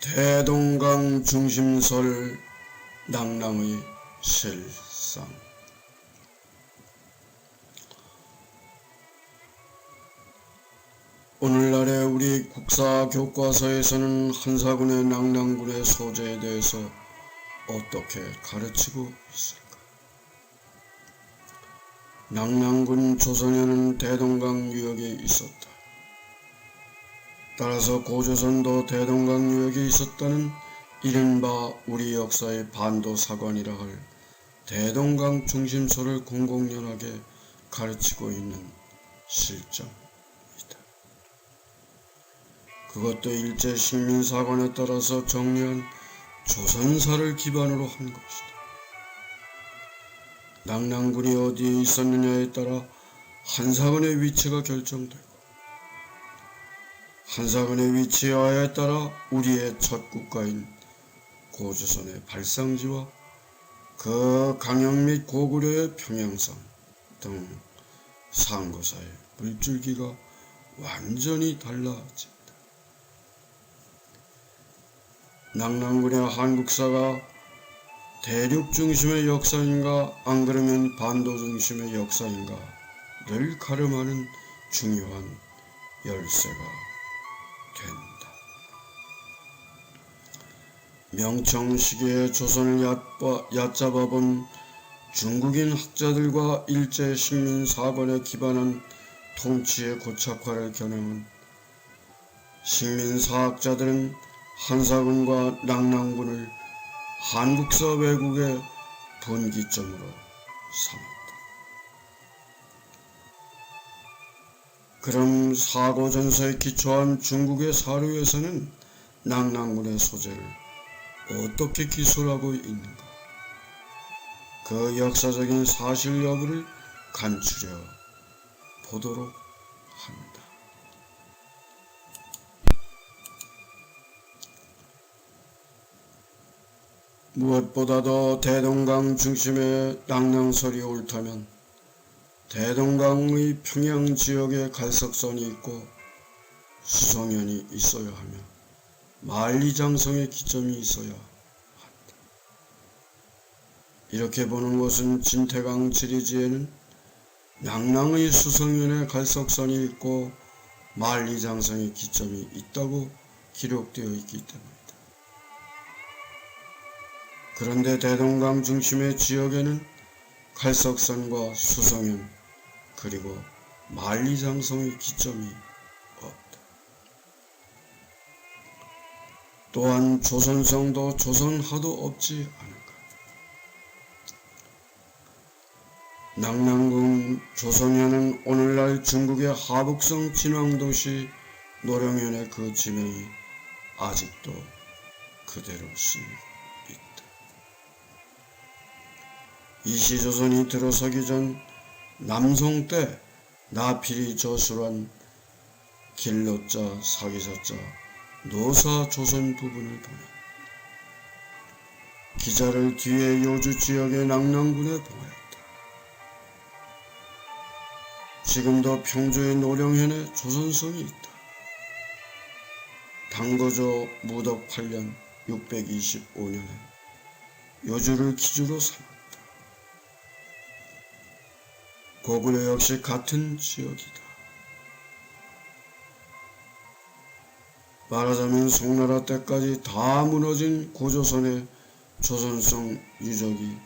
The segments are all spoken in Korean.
대동강 중심설 낭랑의 실상. 오늘날의 우리 국사 교과서에서는 한사군의 낭랑군의 소재에 대해서 어떻게 가르치고 있을까? 낭랑군 조선에는 대동강 유역에 있었다. 따라서 고조선도 대동강 유역에 있었다는 이른바 우리 역사의 반도사관이라 할 대동강 중심소를 공공연하게 가르치고 있는 실정이다. 그것도 일제 식민사관에 따라서 정리한 조선사를 기반으로 한 것이다. 낭랑군이 어디에 있었느냐에 따라 한사군의 위치가 결정되고 한사군의 위치하에 따라 우리의 첫 국가인 고조선의 발상지와 그 강영 및 고구려의 평양성 등 상고사의 물줄기가 완전히 달라집니다. 낭랑군의 한국사가 대륙 중심의 역사인가 안 그러면 반도 중심의 역사인가를 가름하는 중요한 열쇠가 된다. 명청 시기에 조선을 얕잡아본 중국인 학자들과 일제 식민사관에 기반한 통치의 고착화를 겨냥한 식민사학자들은 한사군과 낭랑군을 한국사 왜곡의 분기점으로 삼았다. 그럼 사고전서에 기초한 중국의 사료에서는 낭랑군의 소재를 어떻게 기술하고 있는가? 그 역사적인 사실 여부를 간추려 보도록 합니다. 무엇보다도 대동강 중심의 낭랑설이 옳다면 대동강의 평양 지역에 갈석선이 있고 수성연이 있어야 하며 만리장성의 기점이 있어야 한다. 이렇게 보는 것은 진태강 지리지에는 낭랑의 수성연에 갈석선이 있고 만리장성의 기점이 있다고 기록되어 있기 때문이다. 그런데 대동강 중심의 지역에는 갈석선과 수성연 그리고 만리장성의 기점이 없다. 또한 조선성도 조선하도 없지 않을까. 낭랑군 조선현은 오늘날 중국의 하북성 진왕도시 노령현의 그 지명이 아직도 그대로 쓰이고 있다. 이시조선이 들어서기 전 남송 때 나필이 저술한 길로자 사기사자 노사조선 부분을 보내 기자를 뒤에 요주 지역의 낭랑군에 보냈다. 지금도 평조의 노령현에 조선성이 있다. 당거조 무덕 8년 625년에 요주를 기주로 삼았다. 고구려 역시 같은 지역이다. 말하자면 송나라 때까지 다 무너진 고조선의 조선성 유적이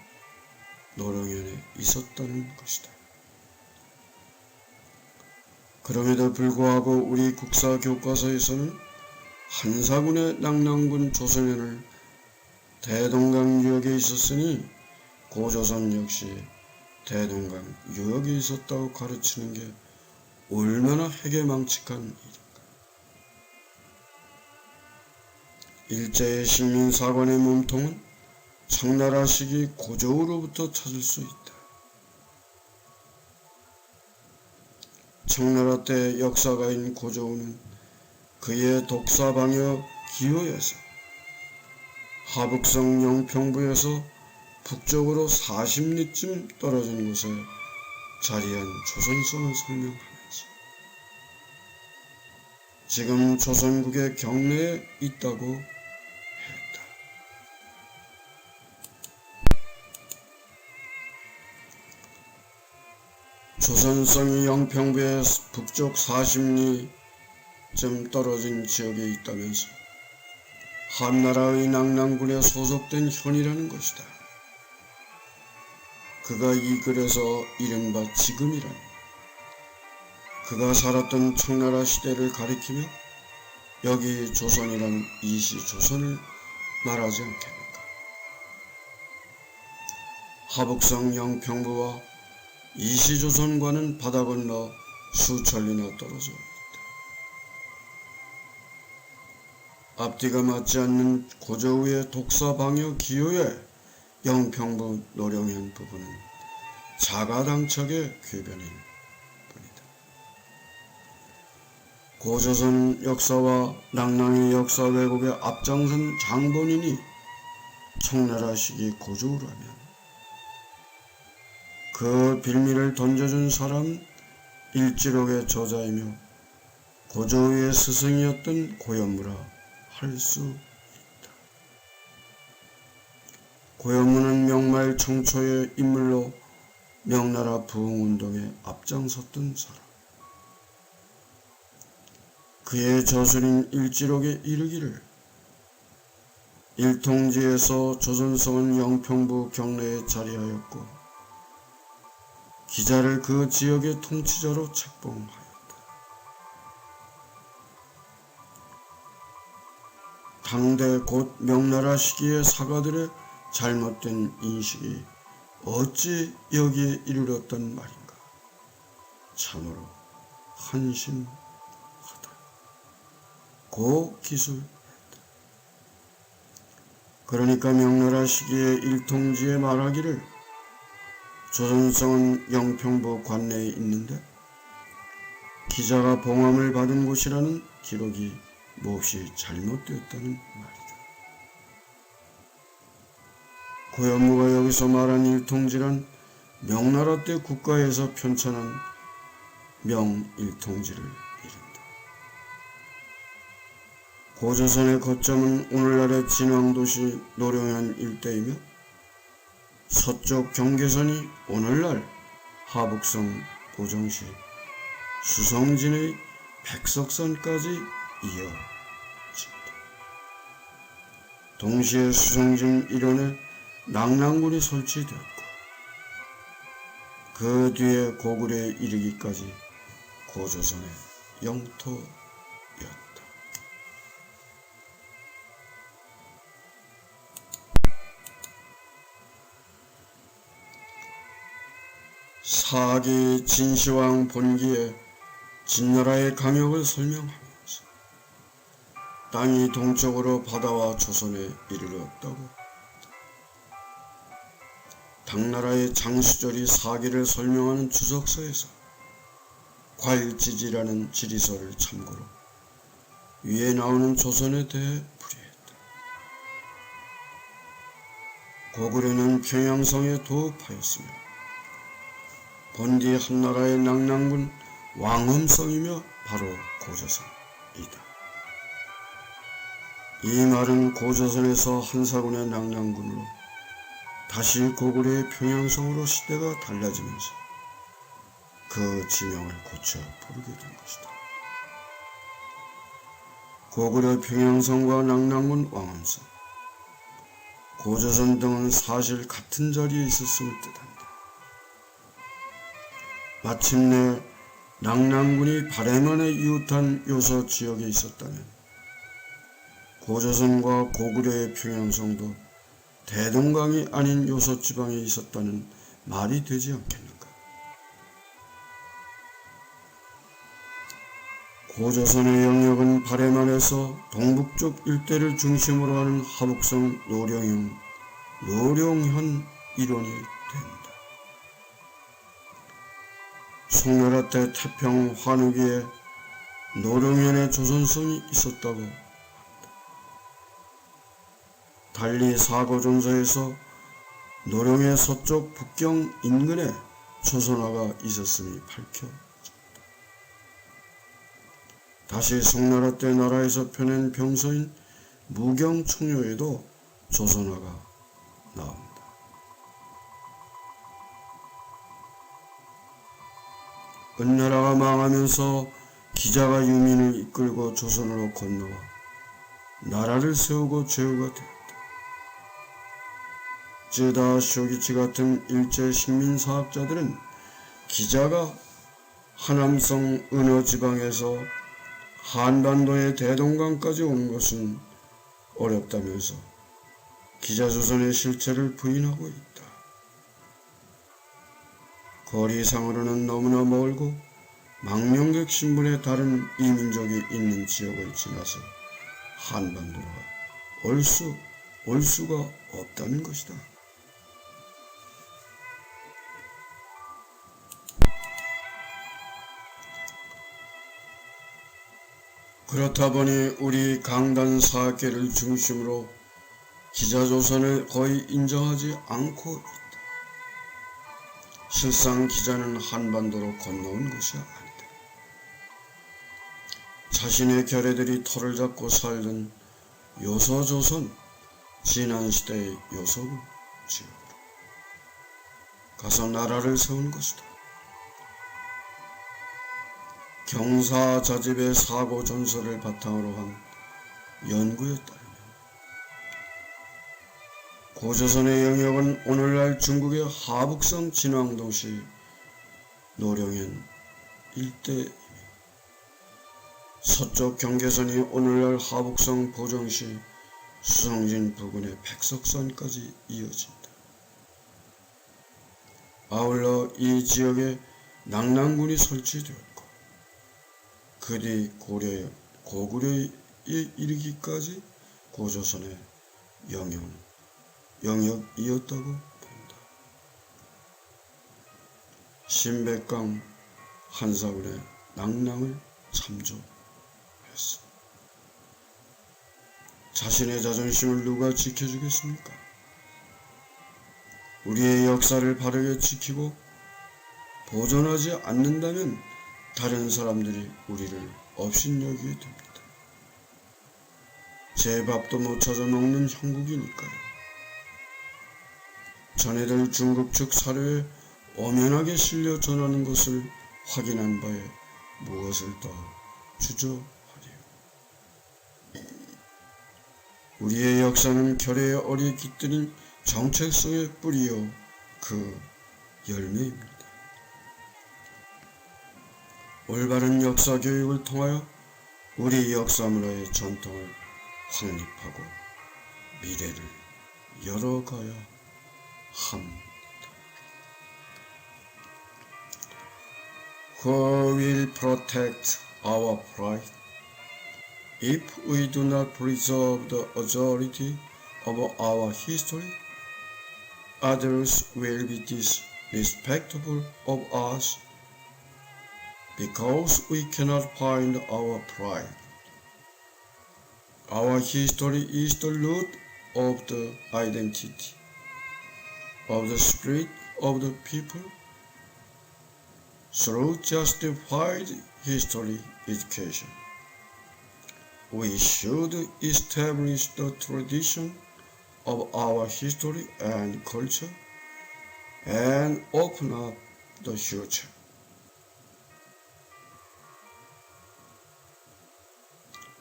노령현에 있었다는 것이다. 그럼에도 불구하고 우리 국사 교과서에서는 한사군의 낭랑군 조선현을 대동강 유역에 있었으니 고조선 역시 대동강 유역에 있었다고 가르치는 게 얼마나 해괴망측한 일인가. 일제의 식민사관의 몸통은 청나라 시기 고조우로부터 찾을 수 있다. 청나라 때 역사가인 고조우는 그의 독사방역 기호에서 하북성 영평부에서 북쪽으로 40리쯤 떨어진 곳에 자리한 조선성을 설명하면서 지금 조선국의 경내에 있다고 조선성이 영평부의 북쪽 40리쯤 떨어진 지역에 있다면서 한나라의 낙랑군에 소속된 현이라는 것이다. 그가 이 글에서 이른바 지금이란 그가 살았던 청나라 시대를 가리키며 여기 조선이란 이시조선을 말하지 않겠는가. 하북성 영평부와 이시조선과는 바다 건너 수천리나 떨어져 있다. 앞뒤가 맞지 않는 고저우의 독사방여 기호에 영평부 노령현 부분은 자가당착의 궤변인 뿐이다. 고조선 역사와 낙랑의 역사 왜곡에 앞장선 장본인이 청나라 시기 고조우라면 그 빌미를 던져준 사람은 일지록의 저자이며 고조우의 스승이었던 고현무라 할 수 있다. 고현무는 명말 청초의 인물로 명나라 부흥운동에 앞장섰던 사람. 그의 저술인 일지록에 이르기를 일통지에서 조선성은 영평부 경내에 자리하였고 기자를 그 지역의 통치자로 책봉하였다. 당대 곧 명나라 시기의 사가들의 잘못된 인식이 어찌 여기에 이르렀단 말인가. 참으로 한심하다. 고기술했다. 그러니까 명나라 시기의 일통지에 말하기를 조선성은 영평부 관내에 있는데 기자가 봉함을 받은 곳이라는 기록이 몹시 잘못되었다는 말이다. 고현무가 여기서 말한 일통지란 명나라 때 국가에서 편찬한 명일통지를 이른다. 고조선의 거점은 오늘날의 진왕도시 노령현 일대이며 서쪽 경계선이 오늘날 하북성 보정시 수성진의 백석산까지 이어진다. 동시에 수성진 일원에 낙랑군이 설치되었고 그 뒤에 고구려에 이르기까지 고조선의 영토였다. 사기 진시황 본기에 진나라의 강역을 설명하면서 땅이 동쪽으로 바다와 조선에 이르렀다고 당나라의 장수절이 사기를 설명하는 주석서에서 괄지지라는 지리서를 참고로 위에 나오는 조선에 대해 풀이했다. 고구려는 평양성에 도읍하였으며 본디 한나라의 낙랑군 왕엄성이며 바로 고조선이다. 이 말은 고조선에서 한사군의 낙랑군으로 다시 고구려의 평양성으로 시대가 달라지면서 그 지명을 고쳐 부르게 된 것이다. 고구려 평양성과 낙랑군 왕엄성, 고조선 등은 사실 같은 자리에 있었음을 뜻한다. 마침내 낙랑군이 발해만에 이웃한 요서 지역에 있었다면 고조선과 고구려의 평양성도 대동강이 아닌 요서 지방에 있었다는 말이 되지 않겠는가. 고조선의 영역은 발해만에서 동북쪽 일대를 중심으로 하는 하북성 노령현 일원이 된다. 송나라 때 태평 환우기에 노령현의 조선성이 있었다고 한다. 달리 사고존서에서 노령의 서쪽 북경 인근에 조선화가 있었음이 밝혀졌다. 다시 송나라 때 나라에서 펴낸 병서인 무경총요에도 조선화가 나옵니다. 은나라가 망하면서 기자가 유민을 이끌고 조선으로 건너와 나라를 세우고 제후가 되었다. 쯔다 쇼기치 같은 일제 식민사학자들은 기자가 하남성 은어 지방에서 한반도의 대동강까지 온 것은 어렵다면서 기자조선의 실체를 부인하고 있다. 거리상으로는 너무나 멀고 망명객 신분의 다른 이민족이 있는 지역을 지나서 한반도로 올 수가 없다는 것이다. 그렇다 보니 우리 강단 사학계를 중심으로 기자조선을 거의 인정하지 않고 있다. 실상 기자는 한반도로 건너온 것이 아니다. 자신의 결애들이 털을 잡고 살던 요서조선, 지난시대의 요서군 지역으로 가서 나라를 세운 것이다. 경사자집의 사고 전설을 바탕으로 한 연구에 따르면 고조선의 영역은 오늘날 중국의 하북성 진왕도시 노령현 일대이며 서쪽 경계선이 오늘날 하북성 보정시 수성진 부근의 백석선까지 이어진다. 아울러 이 지역에 낙랑군이 설치되었고 그 뒤 고구려에 이르기까지 고조선의 영역이었다고 본다. 신백강 한사군의 낙랑을 참조했어. 자신의 자존심을 누가 지켜주겠습니까? 우리의 역사를 바르게 지키고 보존하지 않는다면 다른 사람들이 우리를 업신여기게 됩니다. 제 밥도 못 찾아 먹는 형국이니까요. 전해들 중국 측 사료에 엄연하게 실려 전하는 것을 확인한 바에 무엇을 더 주저하리요. 우리의 역사는 결의에 어리에 깃들인 정체성의 뿌리요 그 열매입니다. 올바른 역사 교육을 통하여 우리 역사 문화의 전통을 확립하고 미래를 열어가야 합니다. Who will protect our pride? If we do not preserve the authority of our history, others will be disrespectful of us because we cannot find our pride. Our history is the root of the identity of the spirit of the people. Through justified history education, we should establish the tradition of our history and culture and open up the future.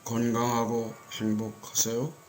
건강하고 행복하세요.